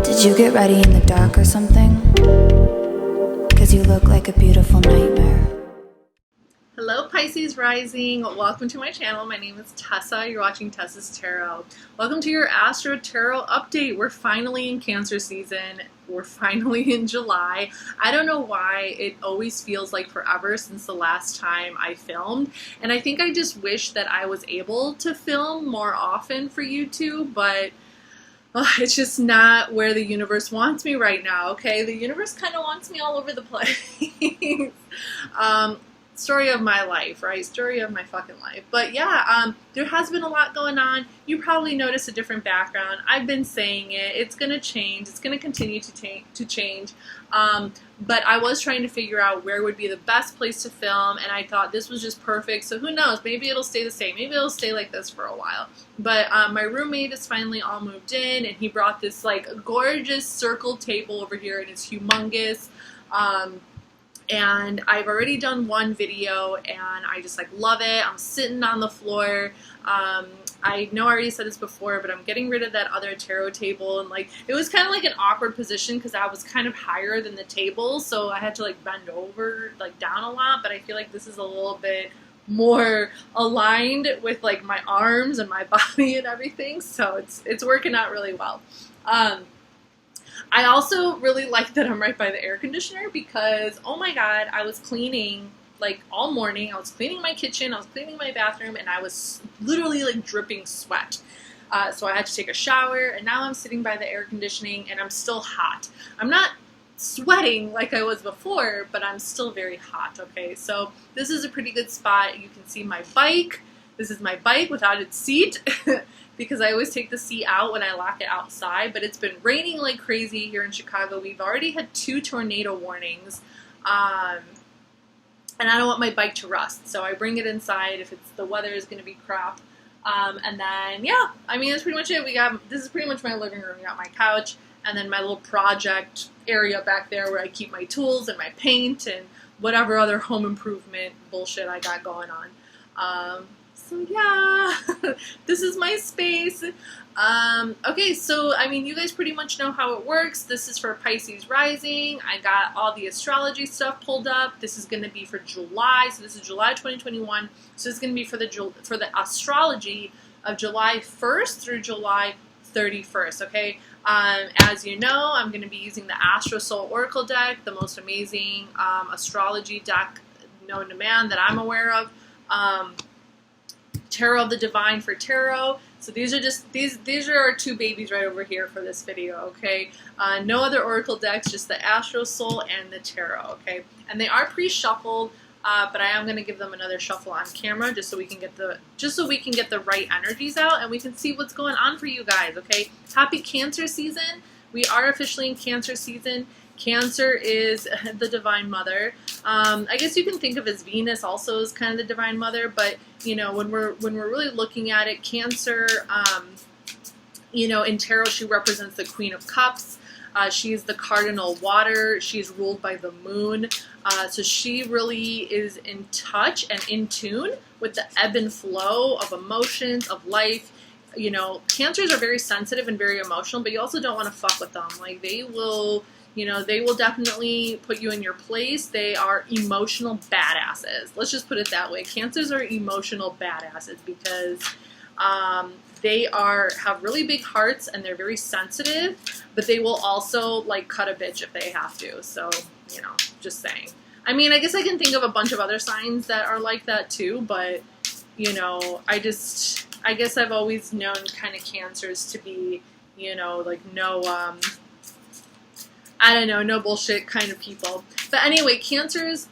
Did you get ready in the dark or something? 'Cause you look like a beautiful nightmare. Hello Pisces rising, welcome to my channel. My name is Tessa, you're watching Tessa's Tarot. Welcome to your Astro Tarot update. We're finally in Cancer season. We're finally in July. I don't know why it always feels like forever since the last time I filmed. And I think I just wish that I was able to film more often for YouTube, but it's just not where the universe wants me right now, okay? The universe kind of wants me all over the place. Story of my life, right? Story of my fucking life. But yeah, there has been a lot going on. You probably noticed a different background. I've been saying it. It's going to change. It's going to continue to change. But I was trying to figure out where would be the best place to film, and I thought this was just perfect. So who knows? Maybe it'll stay the same. Maybe it'll stay like this for a while. But my roommate is finally all moved in, and he brought this like gorgeous circle table over here, and it's humongous. And I've already done one video and I just like love it. I'm sitting on the floor. I know I already said this before, but I'm getting rid of that other tarot table, and like it was kind of like an awkward position because I was kind of higher than the table, so I had to like bend over like down a lot, but I feel like this is a little bit more aligned with like my arms and my body and everything, so it's working out really well. I also really like that I'm right by the air conditioner because, oh my god, I was cleaning like all morning. I was cleaning my kitchen, I was cleaning my bathroom, and I was literally like dripping sweat. So I had to take a shower, and now I'm sitting by the air conditioning and I'm still hot. I'm not sweating like I was before, but I'm still very hot, okay? So this is a pretty good spot. You can see my bike. This is my bike without its seat. Because I always take the seat out when I lock it outside, but it's been raining like crazy here in Chicago. We've already had 2 tornado warnings, and I don't want my bike to rust, so I bring it inside if the weather is going to be crap. And then, yeah, I mean, that's pretty much it. This is pretty much my living room. We got my couch, and then my little project area back there where I keep my tools and my paint and whatever other home improvement bullshit I got going on. So yeah, this is my space. Okay, so I mean, you guys pretty much know how it works. This is for Pisces rising. I got all the astrology stuff pulled up. This is going to be for July. So this is July 2021. So this is going to be for the astrology of July 1st through July 31st. Okay. As you know, I'm going to be using the Astro Soul Oracle deck, the most amazing astrology deck known to man that I'm aware of. Tarot of the Divine for tarot. So these are just these are our 2 babies right over here for this video, okay? No other oracle decks, just the Astro Soul and the tarot, okay? And they are pre-shuffled, but I am going to give them another shuffle on camera just so we can get the right energies out and we can see what's going on for you guys, okay? Happy Cancer season. We are officially in Cancer season. Cancer is the Divine Mother. I guess you can think of as Venus also as kind of the Divine Mother, but you know, when we're really looking at it, Cancer, you know, in tarot she represents the Queen of Cups. She's the cardinal water. She's ruled by the moon. So she really is in touch and in tune with the ebb and flow of emotions, of life. You know, Cancers are very sensitive and very emotional, but you also don't want to fuck with them. Like, they will, you know, they will definitely put you in your place. They are emotional badasses. Let's just put it that way. Cancers are emotional badasses because they have really big hearts and they're very sensitive, but they will also like cut a bitch if they have to. So, you know, just saying. I mean, I guess I can think of a bunch of other signs that are like that too, but you know, I guess I've always known kind of Cancers to be, you know, like no, I don't know, no bullshit kind of people. But anyway, Cancers,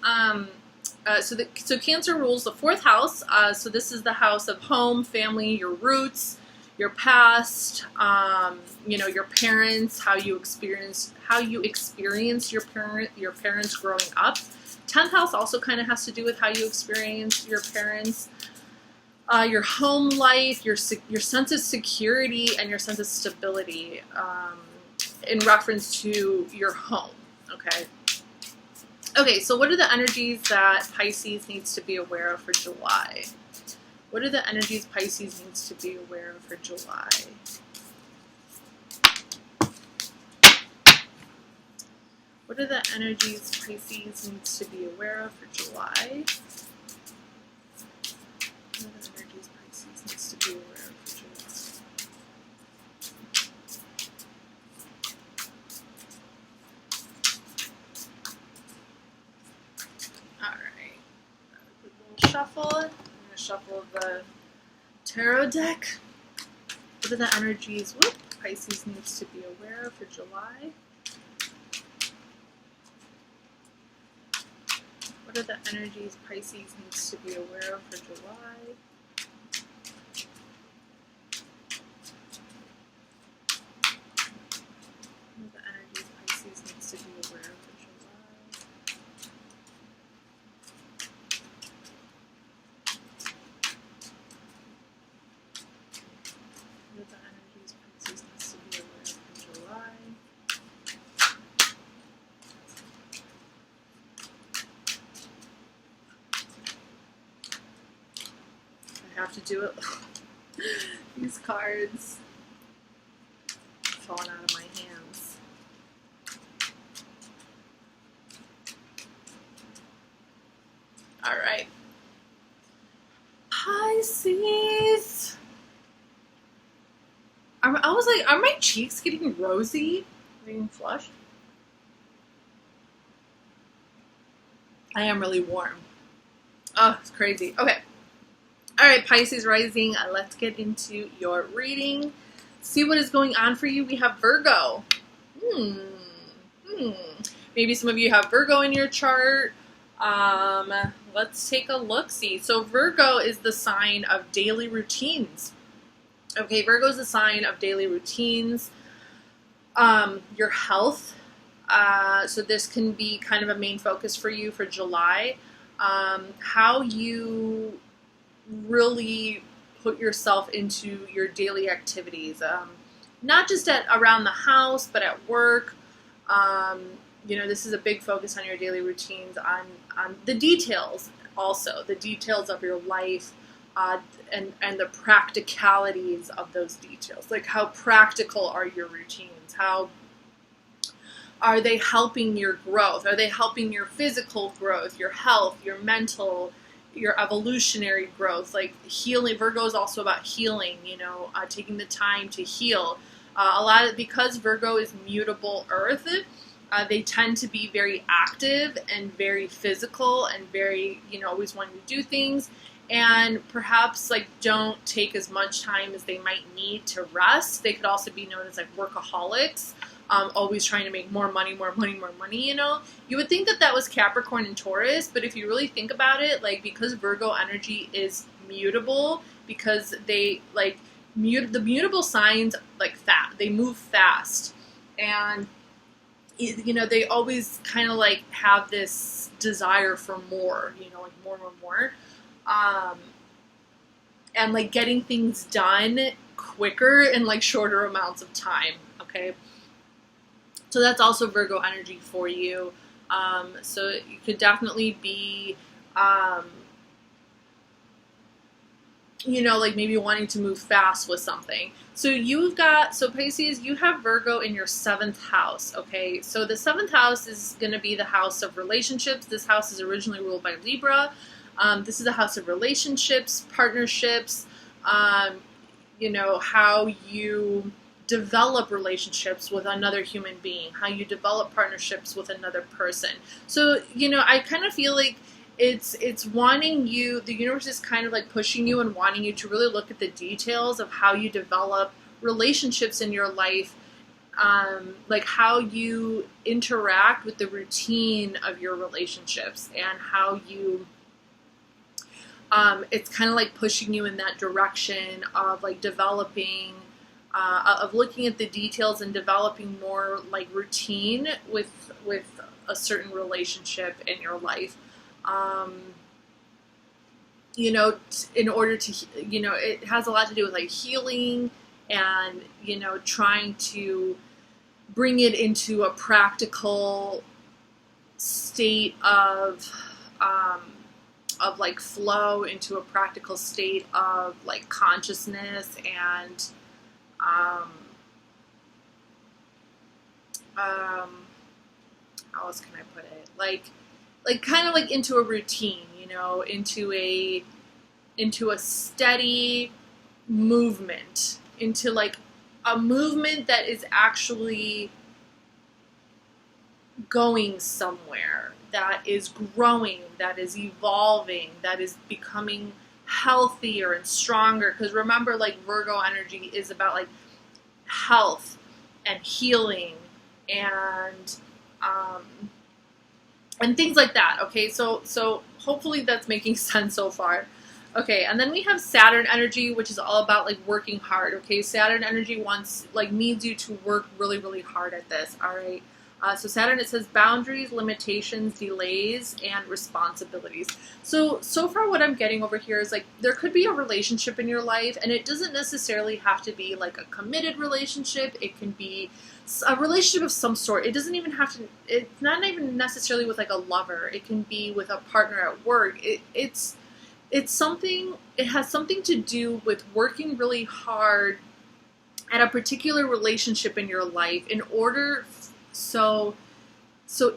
so Cancer rules the 4th house. So this is the house of home, family, your roots, your past, you know, your parents, how you experience your parents growing up. 10th house also kind of has to do with how you experience your parents. Your home life, your sense of security, and your sense of stability in reference to your home, okay? Okay, so what are the energies that Pisces needs to be aware of for July? What are the energies Pisces needs to be aware of for July? What are the energies Pisces needs to be aware of for July? What are the energies Pisces needs to be aware of for July? Alright. Quick little shuffle. I'm going to shuffle the tarot deck. What are the energies Pisces needs to be aware of for July? What are the energies Pisces needs to be aware of for July? What are the energies Pisces needs to be aware of for July? What are the energies Pisces needs to be aware of for July? I have to do it. These cards falling out of my hands. All right. Pisces. I was like, are my cheeks getting rosy? Getting flushed? I am really warm. Oh, it's crazy. Okay. All right, Pisces rising. Let's get into your reading. See what is going on for you. We have Virgo. Maybe some of you have Virgo in your chart. Let's take a look-see. So Virgo is the sign of daily routines. Okay, Virgo is the sign of daily routines. Your health. So this can be kind of a main focus for you for July. How you really put yourself into your daily activities, not just around the house, but at work. This is a big focus on your daily routines, on the details, also the details of your life, and the practicalities of those details. Like, how practical are your routines? How are they helping your growth? Are they helping your physical growth, your health, your mental, your evolutionary growth? Like healing. Virgo is also about healing, taking the time to heal. Because Virgo is mutable earth, they tend to be very active and very physical and very, always wanting to do things, and perhaps don't take as much time as they might need to rest. They could also be known as workaholics. Always trying to make more money. You would think that was Capricorn and Taurus, but if you really think about it, because Virgo energy is mutable, because they the mutable signs they move fast, and they always kind of have this desire for more, more, and getting things done quicker in shorter amounts of time. Okay. So that's also Virgo energy for you. So you could definitely be, maybe wanting to move fast with something. So Pisces, you have Virgo in your 7th house. Okay. So the 7th house is going to be the house of relationships. This house is originally ruled by Libra. This is a house of relationships, partnerships, how you develop relationships with another human being, how you develop partnerships with another person. So, I kind of feel like it's wanting you, the universe is kind of pushing you and wanting you to really look at the details of how you develop relationships in your life, how you interact with the routine of your relationships, and how you it's kind of pushing you in that direction of developing, of looking at the details and developing more routine with a certain relationship in your life. In order to, it has a lot to do with healing and, trying to bring it into a practical state of flow, into a practical state of consciousness, and how else can I put it? Like kind of like into a routine, you know, into a steady movement, into like a movement that is actually going somewhere, that is growing, that is evolving, that is becoming healthier and stronger. Because remember, like Virgo energy is about like health and healing and things like that. Okay, so hopefully that's making sense so far. Okay, and then we have Saturn energy, which is all about like working hard. Okay, Saturn energy needs you to work really, really hard at this. All right. So Saturn, it says boundaries, limitations, delays, and responsibilities. So far what I'm getting over here is like there could be a relationship in your life, and it doesn't necessarily have to be like a committed relationship. It can be a relationship of some sort. It doesn't even have to, it's not even necessarily with like a lover. It can be with a partner at work. It's something, it has something to do with working really hard at a particular relationship in your life in order so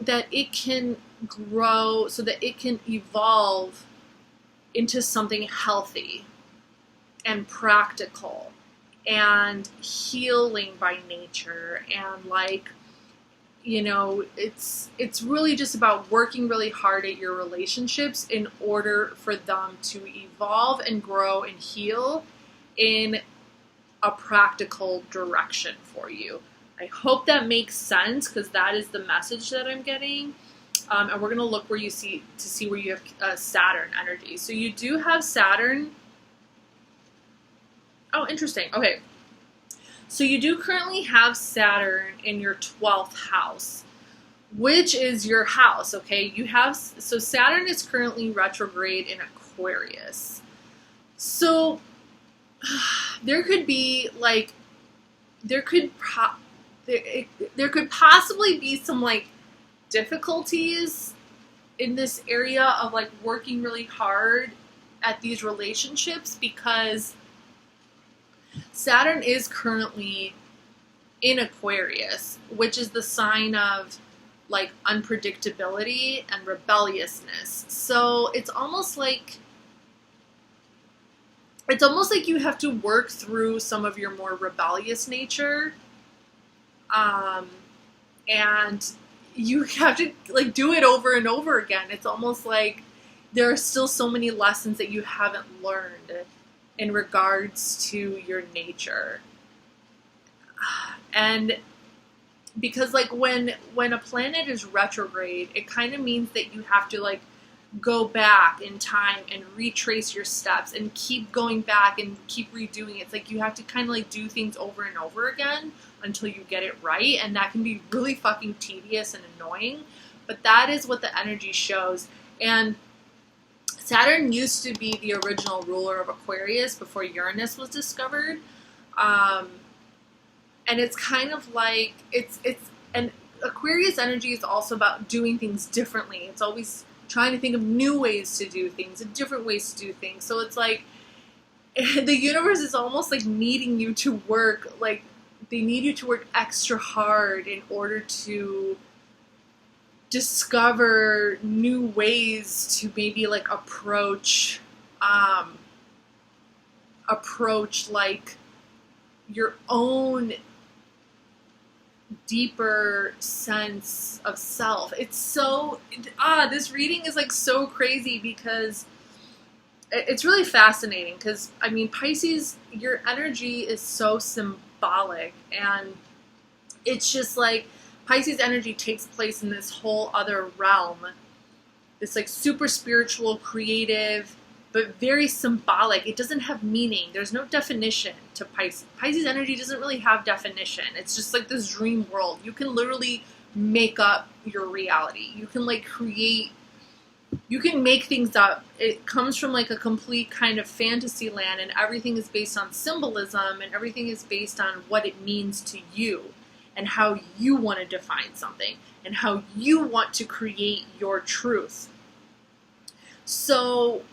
that it can grow, so that it can evolve into something healthy and practical and healing by nature. And like, you know, it's really just about working really hard at your relationships in order for them to evolve and grow and heal in a practical direction for you. I hope that makes sense, because that is the message that I'm getting. And we're going to look where you see where you have Saturn energy. So you do have Saturn. Oh, interesting. Okay. So you do currently have Saturn in your 12th house, which is your house. Okay. So Saturn is currently retrograde in Aquarius. So there could be like, there could possibly be some like difficulties in this area of like working really hard at these relationships, because Saturn is currently in Aquarius, which is the sign of like unpredictability and rebelliousness. So it's almost like you have to work through some of your more rebellious nature. And you have to like do it over and over again. It's almost like there are still so many lessons that you haven't learned in regards to your nature. And because like when a planet is retrograde, it kind of means that you have to like go back in time and retrace your steps and keep going back and keep redoing it. It's like you have to kind of like do things over and over again until you get it right, and that can be really fucking tedious and annoying, but that is what the energy shows. And Saturn used to be the original ruler of Aquarius before Uranus was discovered, and it's kind of like and Aquarius energy is also about doing things differently. It's always trying to think of new ways to do things and different ways to do things. So it's like the universe is almost like needing you to work, like they need you to work extra hard in order to discover new ways to maybe like approach like your own deeper sense of self. It's so, this reading is like so crazy because it's really fascinating, because I mean, Pisces, your energy is so symbolic, and it's just like Pisces energy takes place in this whole other realm, this like super spiritual, creative, but very symbolic. It doesn't have meaning. There's no definition to Pisces. Pisces energy doesn't really have definition. It's just like this dream world. You can literally make up your reality. You can like create, you can make things up. It comes from like a complete kind of fantasy land, and everything is based on symbolism, and everything is based on what it means to you and how you want to define something and how you want to create your truth. So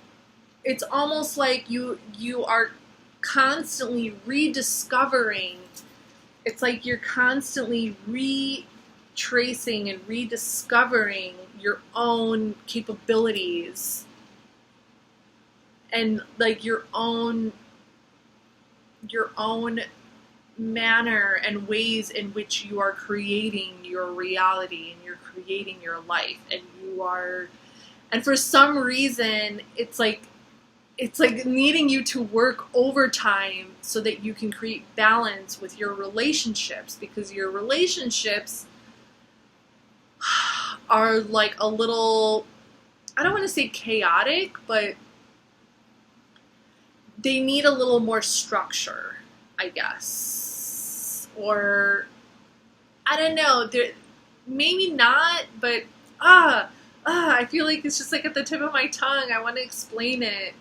it's almost like you are constantly rediscovering. It's like you're constantly tracing and rediscovering your own capabilities and like your own manner and ways in which you are creating your reality and you're creating your life, and for some reason it's like needing you to work overtime so that you can create balance with your relationships, because your relationships are like a little, I don't want to say chaotic, but they need a little more structure, I guess. Or, I don't know, maybe not, but I feel like it's just like at the tip of my tongue. I want to explain it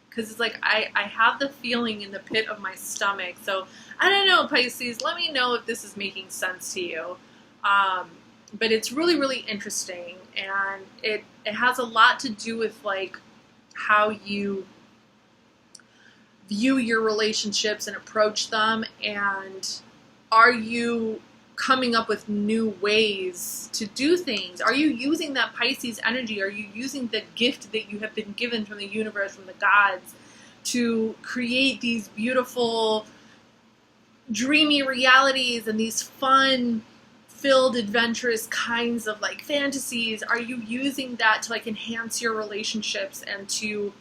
because it's like I have the feeling in the pit of my stomach. So, I don't know, Pisces, let me know if this is making sense to you. But it's really, really interesting, and it has a lot to do with like how you view your relationships and approach them, and are you coming up with new ways to do things? Are you using that Pisces energy? Are you using the gift that you have been given from the universe, from the gods, to create these beautiful, dreamy realities and these fun filled, adventurous kinds of like fantasies? Are you using that to like enhance your relationships and to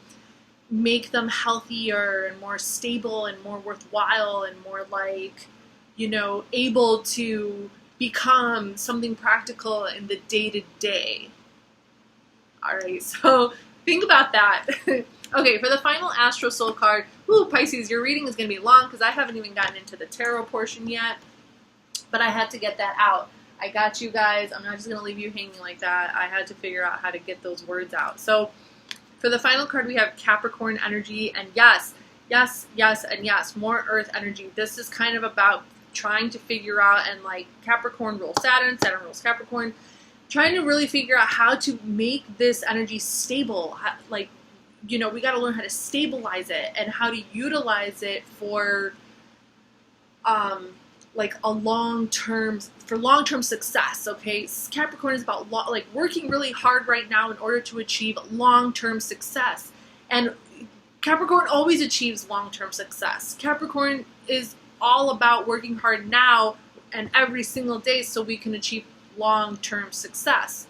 make them healthier and more stable and more worthwhile and more like, able to become something practical in the day-to-day? All right, so think about that. Okay, for the final Astro Soul card, Pisces, your reading is going to be long because I haven't even gotten into the tarot portion yet, but I had to get that out. I got you guys. I'm not just going to leave you hanging like that. I had to figure out how to get those words out. So for the final card, we have Capricorn energy, and yes, and yes, more Earth energy. This is kind of about trying to figure out, and like Capricorn rules Saturn, Saturn rules Capricorn, trying to really figure out how to make this energy stable. We got to learn how to stabilize it and how to utilize it for like a long-term success. Okay, Capricorn is about working really hard right now in order to achieve long-term success, and Capricorn always achieves long-term success. Capricorn is all about working hard now and every single day so we can achieve long-term success.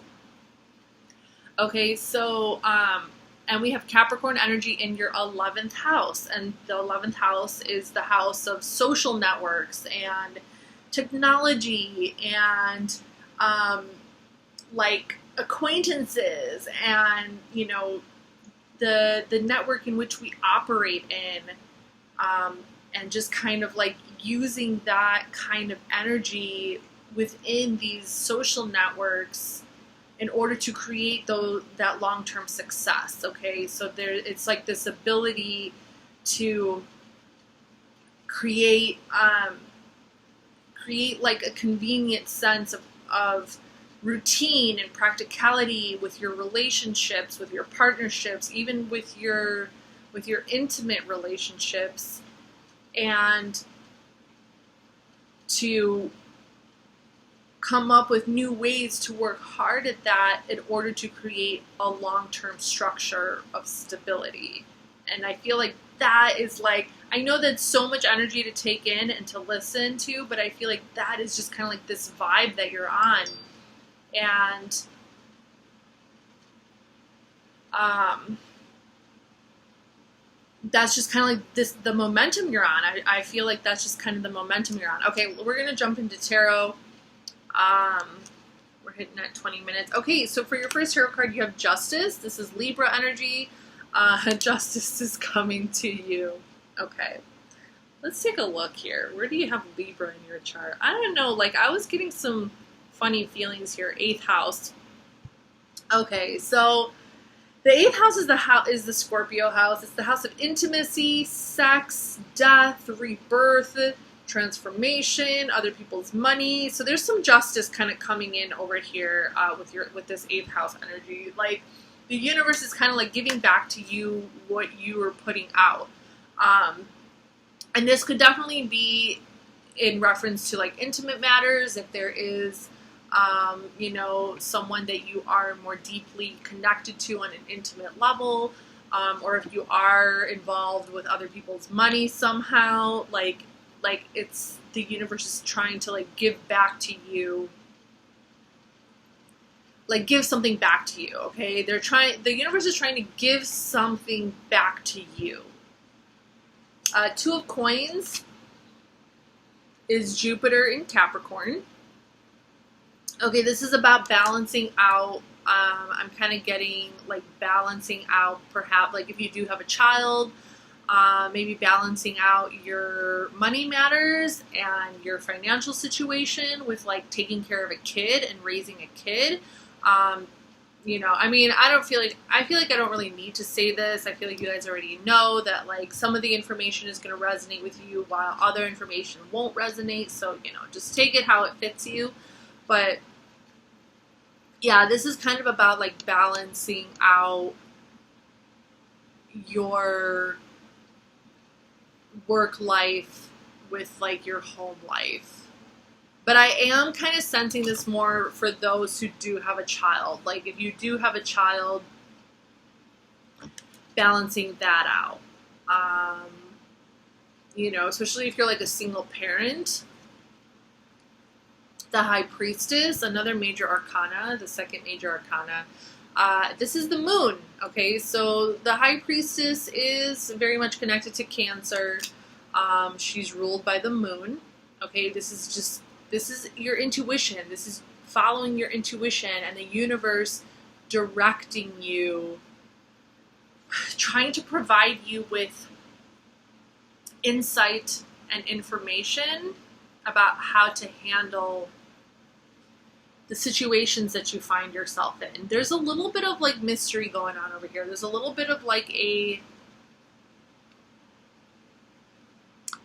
Okay, so and we have Capricorn energy in your 11th house, and the 11th house is the house of social networks and technology and like acquaintances and the network in which we operate in, and just kind of like using that kind of energy within these social networks in order to create that long-term success. Okay, so it's like this ability to create like a convenient sense of routine and practicality with your relationships, with your partnerships, even with your intimate relationships, and to come up with new ways to work hard at that in order to create a long-term structure of stability. And I feel like that is like, I know that's so much energy to take in and to listen to, but I feel like that is just kind of like this vibe that you're on. And that's just kind of like the momentum you're on. I feel like that's just kind of the momentum you're on. Okay, we're going to jump into tarot. We're hitting at 20 minutes. Okay, so for your first tarot card, you have Justice. This is Libra energy. Justice is coming to you. Okay, let's take a look here. Where do you have Libra in your chart? I don't know, like I was getting some funny feelings here. 8th house. Okay, so the 8th house is the Scorpio house. It's the house of intimacy, sex, death, rebirth, transformation, other people's money. So there's some justice kind of coming in over here with this 8th house energy. Like the universe is kind of like giving back to you what you are putting out. And this could definitely be in reference to like intimate matters. If there is you know, someone that you are more deeply connected to on an intimate level, or if you are involved with other people's money somehow, like it's the universe is trying to like give back to you, like give something back to you. Okay, the universe is trying to give something back to you. Two of Coins is Jupiter in Capricorn. Okay, this is about balancing out. I'm kind of getting like balancing out, perhaps like if you do have a child, maybe balancing out your money matters and your financial situation with like taking care of a kid and raising a kid. You know, I mean, I feel like I don't really need to say this. I feel like you guys already know that like some of the information is going to resonate with you while other information won't resonate. So, you know, just take it how it fits you. But yeah, this is kind of about like balancing out your work life with like your home life. But I am kind of sensing this more for those who do have a child. Like if you do have a child, balancing that out. You know, especially if you're like a single parent. The High Priestess, another major arcana, the second major arcana. This is the moon, okay? So the High Priestess is very much connected to Cancer. She's ruled by the moon, okay? This is your intuition. This is following your intuition and the universe directing you, trying to provide you with insight and information about how to handle the situations that you find yourself in. There's a little bit of like mystery going on over here. There's a little bit of like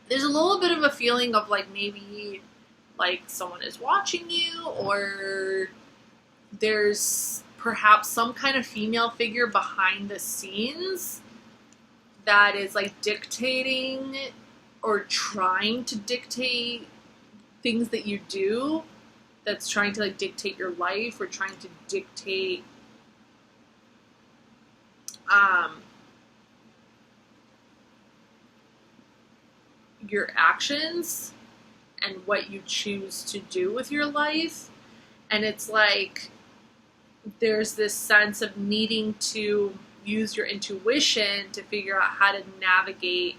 there's a little bit of a feeling of like maybe like someone is watching you, or there's perhaps some kind of female figure behind the scenes that is like dictating or trying to dictate things that you do, that's trying to like dictate your life or trying to dictate your actions and what you choose to do with your life. And it's like there's this sense of needing to use your intuition to figure out how to navigate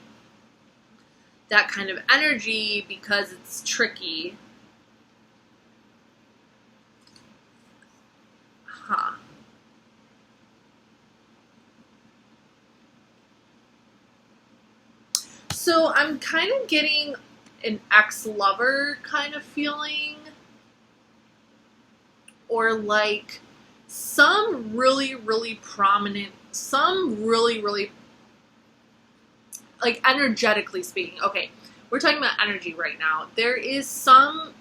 that kind of energy because it's tricky. So I'm kind of getting an ex-lover kind of feeling, or like some really, really prominent, some really, really, like energetically speaking. Okay, we're talking about energy right now. There is some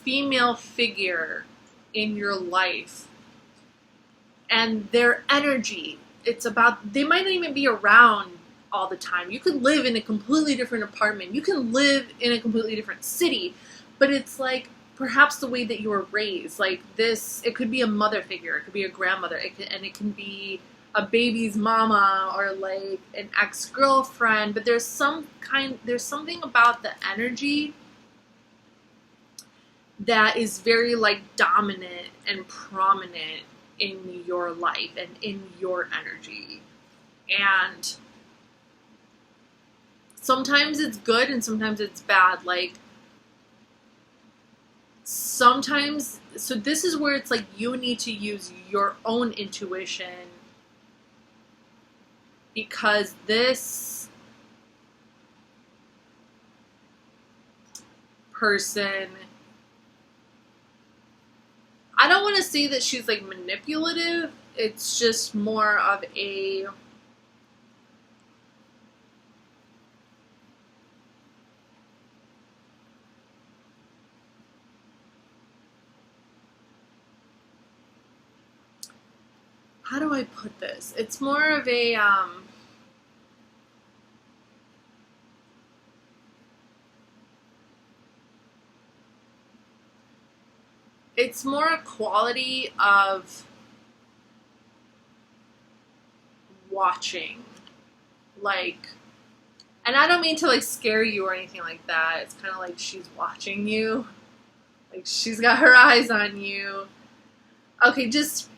female figure in your life and their energy, it's about, they might not even be around all the time. You could live in a completely different apartment. You can live in a completely different city, but it's like perhaps the way that you were raised, like this, it could be a mother figure, it could be a grandmother, and it can be a baby's mama or like an ex-girlfriend, but there's something about the energy that is very like dominant and prominent in your life and in your energy. And sometimes it's good and sometimes it's bad. Like sometimes, so this is where it's like you need to use your own intuition, because this person, I don't want to say that she's like manipulative. It's just more of a, how do I put this? It's more of a, it's more a quality of watching, like, and I don't mean to like scare you or anything like that. It's kind of like she's watching you, like she's got her eyes on you. Okay, just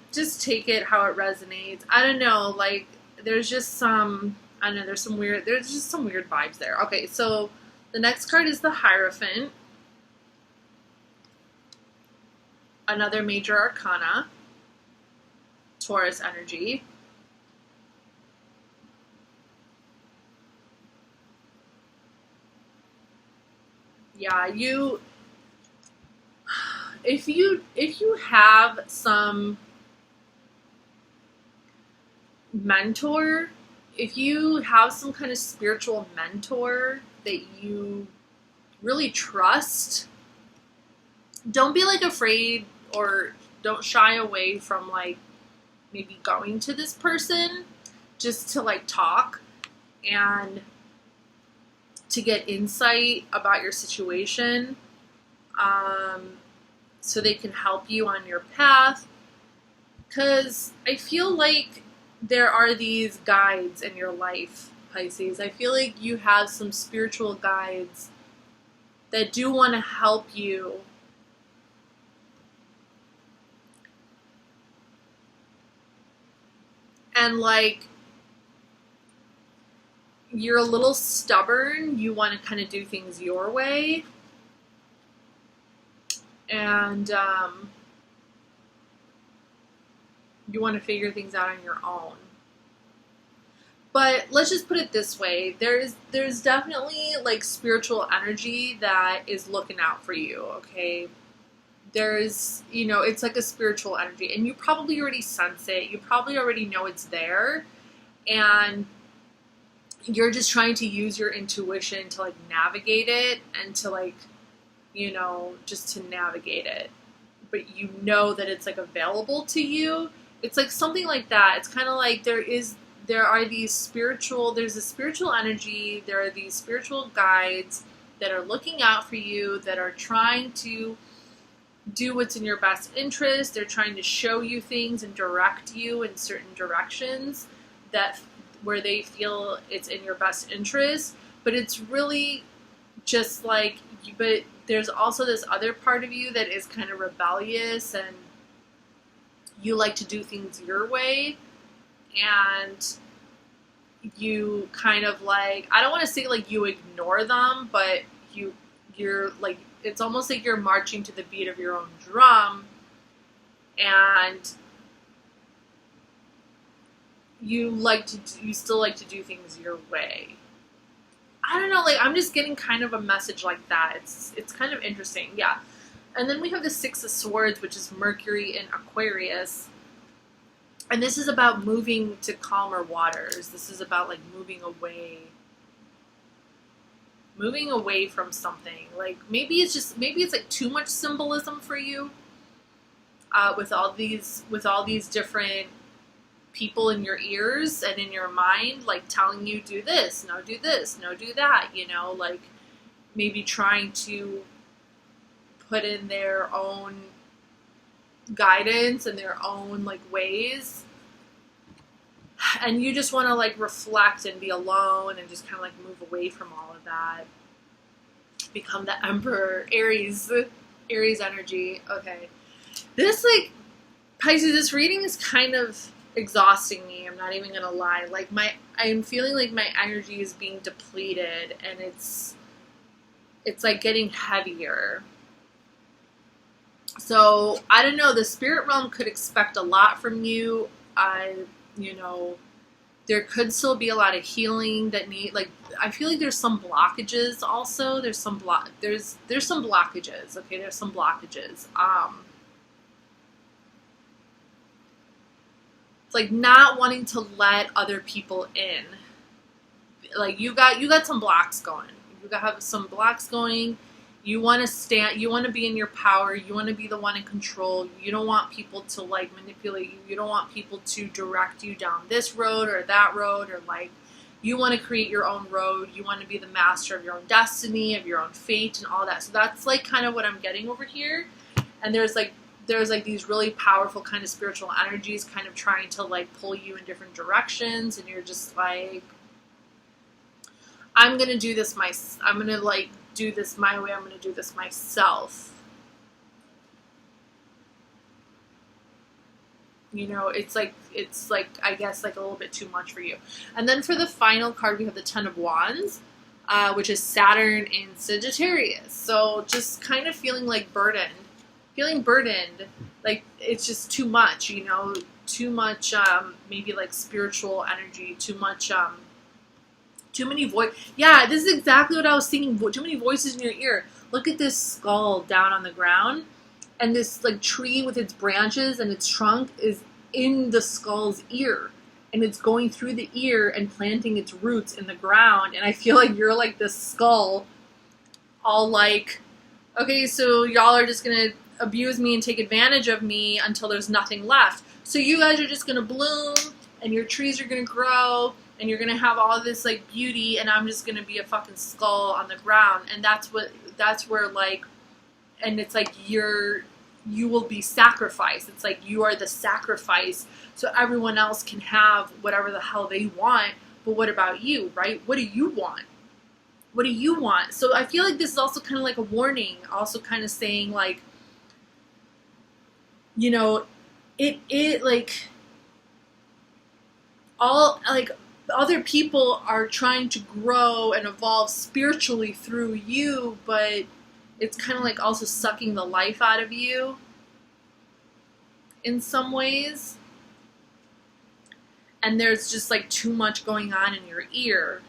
take it how it resonates. I don't know, like there's just some, I don't know, there's just some weird vibes there. Okay, so the next card is the Hierophant, another major arcana, Taurus energy. Yeah, if you have some mentor, if you have some kind of spiritual mentor that you really trust, don't be like afraid or don't shy away from like maybe going to this person just to like talk and to get insight about your situation, so they can help you on your path. Because I feel like there are these guides in your life, Pisces. I feel like you have some spiritual guides that do want to help you. And like, you're a little stubborn, you want to kind of do things your way, and you want to figure things out on your own. But let's just put it this way, there's definitely like spiritual energy that is looking out for you, okay? There's, you know, it's like a spiritual energy, and you probably already sense it, you probably already know it's there, and you're just trying to use your intuition to like navigate it and to like, you know, just to navigate it. But you know that it's like available to you. It's like something like that. It's kind of like there's a spiritual energy, there are these spiritual guides that are looking out for you, that are trying to do what's in your best interest. They're trying to show you things and direct you in certain directions that where they feel it's in your best interest. But it's really just like, but there's also this other part of you that is kind of rebellious, and you like to do things your way, and you kind of like, I don't want to say like you ignore them, but you're like, it's almost like you're marching to the beat of your own drum, and you still like to do things your way. I don't know, like I'm just getting kind of a message like that. It's kind of interesting, yeah. And then we have the Six of Swords, which is Mercury in Aquarius. And this is about moving to calmer waters. This is about like moving away from something. Like maybe it's like too much symbolism for you, with all these different people in your ears and in your mind, like telling you do this, no do that, you know, like maybe trying to put in their own guidance and their own like ways, and you just want to like reflect and be alone and just kind of like move away from all of that, become the Emperor. Aries energy. Okay, this like Pisces, this reading is kind of exhausting me. I'm not even gonna lie. Like I'm feeling like my energy is being depleted, and it's like getting heavier. So I don't know, the spirit realm could expect a lot from you. You know, there could still be a lot of healing that I feel like there's some blockages also. There's some blockages. Okay, there's some blockages. It's like not wanting to let other people in. Like you got some blocks going. You have some blocks going. You want to be in your power. You want to be the one in control. You don't want people to like manipulate you. You don't want people to direct you down this road or that road, or like you want to create your own road. You want to be the master of your own destiny, of your own fate and all that. So that's like kind of what I'm getting over here. And there's like there's like these really powerful kind of spiritual energies kind of trying to like pull you in different directions, and you're just like, I'm gonna do this I'm gonna like do this my way, I'm gonna do this myself. You know, it's like I guess like a little bit too much for you. And then for the final card, we have the Ten of Wands, which is Saturn in Sagittarius. So just kind of feeling like burdened, like it's just too much, you know, too much, maybe like spiritual energy, too much, too many yeah, this is exactly what I was thinking. Too many voices in your ear. Look at this skull down on the ground. And this like tree with its branches and its trunk is in the skull's ear, and it's going through the ear and planting its roots in the ground. And I feel like you're like this skull, all like, okay, so y'all are just gonna abuse me and take advantage of me until there's nothing left. So you guys are just gonna bloom, and your trees are gonna grow, and you're gonna have all this like beauty, and I'm just gonna be a fucking skull on the ground. And that's where like, and it's like you will be sacrificed. It's like you are the sacrifice, so everyone else can have whatever the hell they want. But what about you, right? What do you want? What do you want? So I feel like this is also kind of like a warning, also kind of saying like, you know, it like all like other people are trying to grow and evolve spiritually through you, but it's kind of like also sucking the life out of you in some ways. And there's just like too much going on in your ear.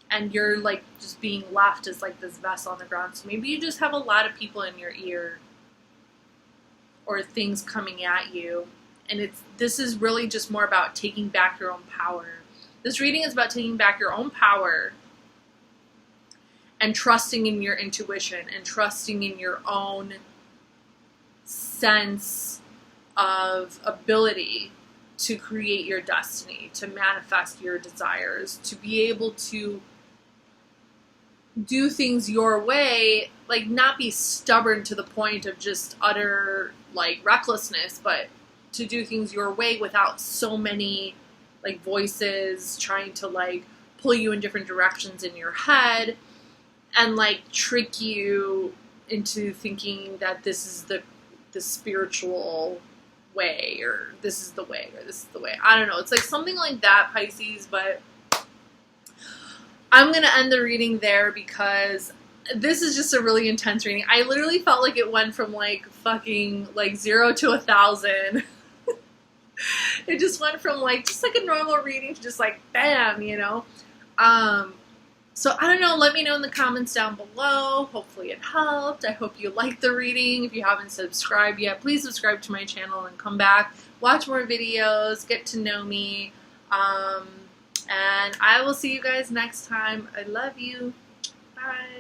And you're like just being left as like this vessel on the ground. So maybe you just have a lot of people in your ear, or things coming at you. And this is really just more about taking back your own power. This reading is about taking back your own power and trusting in your intuition and trusting in your own sense of ability to create your destiny, to manifest your desires, to be able to do things your way, like not be stubborn to the point of just utter like recklessness, but to do things your way without so many like voices trying to like pull you in different directions in your head and like trick you into thinking that this is the spiritual way, or this is the way, or this is the way. I don't know. It's like something like that, Pisces, but I'm going to end the reading there because this is just a really intense reading. I literally felt like it went from like fucking like 0 to 1,000. It just went from like just like a normal reading to just like bam, you know. So I don't know, let me know in the comments down below. Hopefully it helped. I hope you liked the reading. If you haven't subscribed yet, please subscribe to my channel and come back, watch more videos, get to know me. And I will see you guys next time. I love you. Bye.